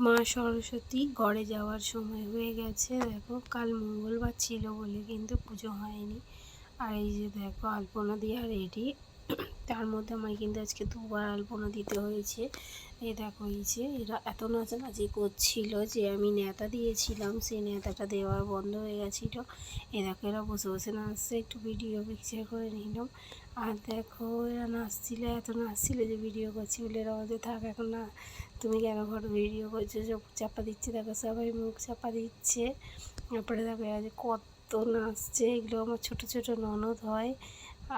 মা সরস্বতী গড়ে যাওয়ার সময় হয়ে গেছে। দেখো কাল মঙ্গলবার ছিল বলে কিন্তু পুজো হয়নি। আর এই যে দেখো আলপনা দেওয়া রেডি। তার মধ্যে আমায় কিন্তু আজকে দুবার আলপনা দিতে হয়েছে। এই দেখো এই যে এরা এত নাচানাচি করছিল যে আমি নেতা দিয়েছিলাম, সেই নেতাটা দেওয়ার বন্ধ হয়ে গেছিলো। এ দেখো এরা বসে বসে নাচছে, একটু ভিডিও পিকচার করে নিলাম। আর দেখো এরা নাচছিল, এত নাচছিল যে ভিডিও করছি বলে এরা আমাদের থাক এখন না, তুমি কেন ঘরে ভিডিও করছো, সব চাপা দিচ্ছে। দেখো সবাই মুখ চাপা দিচ্ছে। তারপরে দেখো এরা যে কত নাচছে, এগুলো আমার ছোট ছোট ননদ হয়।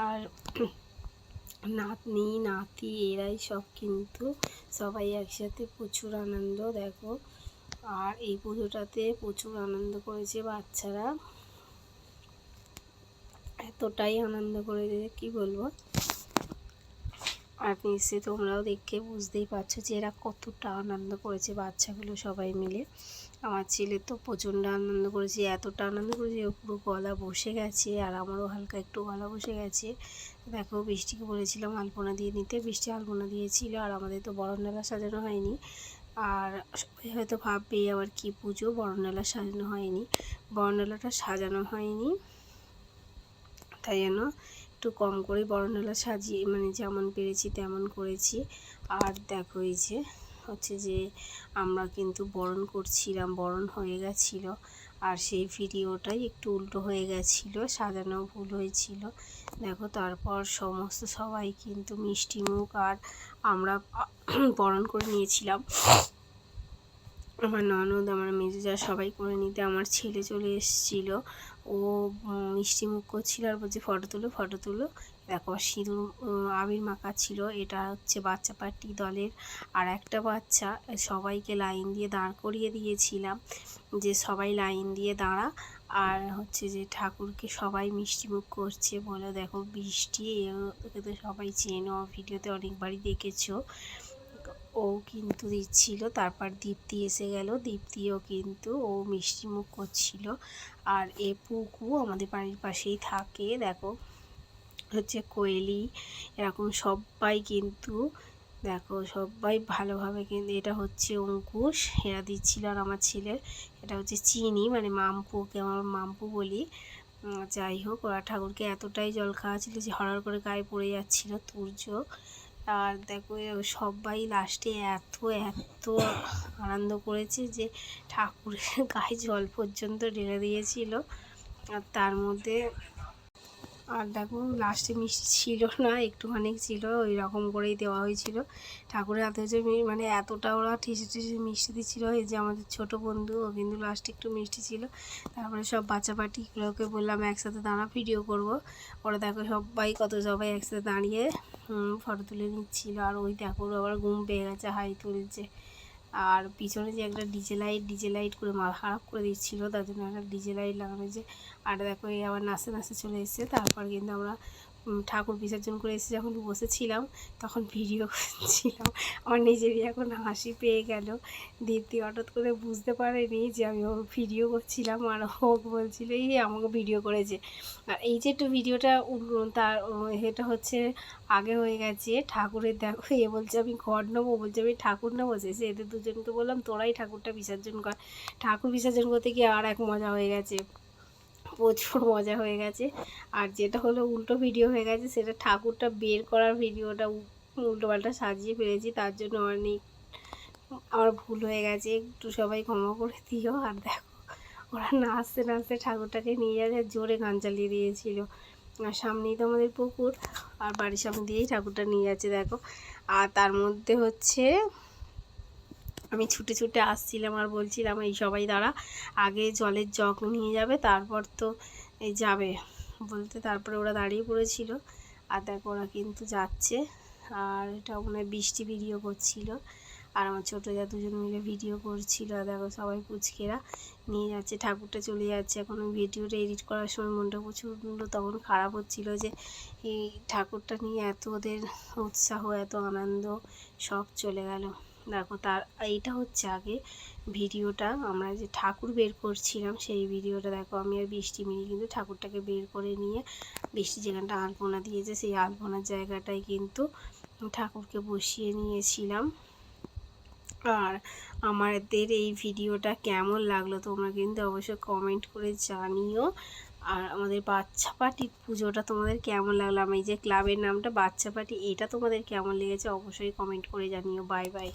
আর নাতনি নাতি এরাই সব, কিন্তু সবাই একসাথে প্রচুর আনন্দ দেখো। আর এই পুজোটাতে প্রচুর আনন্দ করেছে বাচ্চারা, এতটাই আনন্দ করেছে কি বলবো। আর নিশ্চয়ই তোমরাও দেখে বুঝতেই পারছো যে এরা কতটা আনন্দ করেছে বাচ্চাগুলো সবাই মিলে। আমার ছেলে তো প্রচণ্ড আনন্দ করেছে, এতটা আনন্দ করেছে পুরো গলা বসে গেছে, আর আমারও হালকা একটু গলা বসে গেছে। দেখো বৃষ্টিকে বলেছিলাম আলপনা দিয়ে নিতে, বৃষ্টি আলপনা দিয়েছিল। আর আমাদের তো বরণডালা সাজানো হয়নি। আর সবাই হয়তো ভাববে আবার কি পুজো, বরণডালা সাজানো হয়নি। বরণডালাটা সাজানো হয়নি, তাই জন্য একটু কম করে বরণডালা সাজিয়ে মানে যেমন পেরেছি তেমন করেছি। আর দেখো এই যে হচ্ছে যে আমরা কিন্তু বরণ করছিলাম, বরণ হয়ে গেছিলো। আর সেই ভিডিওটাই একটু উল্টো হয়ে গেছিলো, সাজানো ভুল হয়েছিল। দেখো তারপর সমস্ত সবাই কিন্তু মিষ্টি মুখ আর আমরা বরণ করে নিয়েছিলাম। আমার ননদ আমার মেজো সবাই করে নিতে। আমার ছেলে চলে এসেছিলো, ও মিষ্টি মুখ করছিল আর বলছে ফটো তুলো ফটো তুলো। দেখো সিঁদুর আবির মাখাচ্ছিল। এটা হচ্ছে বাচ্চা পার্টি দলের আর একটা বাচ্চা। সবাইকে লাইন দিয়ে দাঁড় করিয়ে দিয়েছিলাম যে সবাই লাইন দিয়ে দাঁড়া। আর হচ্ছে যে ঠাকুরকে সবাই মিষ্টি মুখ করছে বলে। দেখো বৃষ্টি, ওকে তো সবাই চেনো, ভিডিওতে অনেকবারই দেখেছো। ও কিন্তু দিচ্ছিল। তারপর দীপ্তি এসে গেল, দীপ্তিও কিন্তু ও মিষ্টি মুখ করছিল। আর এ পুকু আমাদের বাড়ির পাশেই থাকে। দেখো হচ্ছে কোয়েলি, এরকম সবাই কিন্তু দেখো সবাই ভালোভাবে কিন্তু। এটা হচ্ছে অঙ্কুশ, এরা দিচ্ছিল। আর আমার ছেলের এটা হচ্ছে চিনি, মানে মাম্পুকে আমার মাম্পু বলি। যাই হোক, ওরা ঠাকুরকে এতটাই জল খাওয়াচ্ছিল যে হড়ার করে গায়ে পড়ে যাচ্ছিল তুর্য। আর দেখো সবাই লাস্টে এত এত আনন্দ করেছে যে ঠাকুরের গায়ে জল পর্যন্ত ঢেলে দিয়েছিল। আর তার মধ্যে আর দেখো লাস্টে মিষ্টি ছিল না, একটুখানি ছিল, ওই রকম করেই দেওয়া হয়েছিল। ঠাকুরের হাতে হচ্ছে মানে এতটা ওরা ঠেসে ঠেসে মিষ্টি দিচ্ছিলো। এই যে আমাদের ছোটো বন্ধু, ও কিন্তু লাস্টে একটু মিষ্টি ছিল। তারপরে সব বাচ্চা পার্টিগুলোকে বললাম একসাথে দাঁড়া ভিডিও করব। ওরা দেখো সবাই একসাথে দাঁড়িয়ে ফটো তুলে নিচ্ছিল। আর ওই দেখো আবার ঘুম পেয়ে গেছে, হাই তুলছে। আর পিছনে যে একটা ডিজে লাইট করে মাথা খারাপ করে দিচ্ছিলো, তার জন্য একটা ডিজে লাইট লাগানো হয়েছে। আর দেখো এই আবার নাচতে নাচতে চলে এসেছে। তারপর কিন্তু আমরা ঠাকুর বিসর্জন করে এসে যখন বসেছিলাম তখন ভিডিও করছিলাম। আমার নিজেরই এখন হাসি পেয়ে গেল। দীপ্তি হঠাৎ করে বুঝতে পারেনি যে আমি ওর ভিডিও করছিলাম, আর ও বলছিল এই আমাকে ভিডিও করেছে। আর এই যে একটু ভিডিওটা তার এটা হচ্ছে আগে হয়ে গেছে ঠাকুরের। দেখো এ বলছে আমি ঘর নেবো, বলছে আমি ঠাকুর নেবো। শেষে এদের দুজনকে বললাম তোরাই ঠাকুরটা বিসর্জন কর। ঠাকুর বিসর্জন করতে গিয়ে আর এক মজা হয়ে গেছে, প্রচুর মজা হয়ে গেছে। আর যেটা হলো উল্টো ভিডিও হয়ে গেছে, সেটা ঠাকুরটা বের করার ভিডিওটা উল্টোপাল্টা সাজিয়ে ফেলেছি, তার জন্য অনেক আমার ভুল হয়ে গেছে, একটু সবাই ক্ষমা করে দিও। আর দেখো ওরা নাচতে নাচতে ঠাকুরটাকে নিয়ে যাচ্ছে, জোরে গান চালিয়ে দিয়েছিল। আর সামনেই তো আমাদের পুকুর, আর বাড়ির সামনে দিয়েই ঠাকুরটা নিয়ে যাচ্ছে দেখো। আর তার মধ্যে হচ্ছে আমি ছুটে ছুটে আসছিলাম আর বলছিলাম এই সবাই দাঁড়া, আগে জলের জগ নিয়ে যাবে তারপর তো এই যাবে বলতে। তারপরে ওরা দাঁড়িয়ে পড়েছিল। আর দেখো ওরা কিন্তু যাচ্ছে। আর এটা মনে বৃষ্টি ভিডিও করছিল, আর আমার ছোটো যা দুজন মিলে ভিডিও করছিল। আর দেখো সবাই পুচকেরা নিয়ে যাচ্ছে, ঠাকুরটা চলে যাচ্ছে। এখন ভিডিওটা এডিট করার সময় মনটা প্রচণ্ড তখন খারাপ হচ্ছিল যে এই ঠাকুরটা নিয়ে এত ওদের উৎসাহ, এত আনন্দ সব চলে গেল। দেখো তার এইটা হচ্ছে আগে ভিডিওটা, আমরা যে ঠাকুর বের করছিলাম সেই ভিডিওটা। দেখো আমি আর বৃষ্টি মিলে কিন্তু ঠাকুরটাকে বের করে নিয়ে বৃষ্টি যেখানটা আলপনা দিয়েছে সেই আলপনার জায়গাটায় কিন্তু ঠাকুরকে বসিয়ে নিয়েছিলাম। আর আমাদের এই ভিডিওটা কেমন লাগলো তোমরা কিন্তু অবশ্যই কমেন্ট করে জানিও। আর আমাদের বাচ্চা পার্টি পুজোটা তোমাদের কেমন লাগলো, আমি এই যে ক্লাবের নামটা বাচ্চা পার্টি, এটা তোমাদের কেমন লেগেছে অবশ্যই কমেন্ট করে জানিও। Bye bye.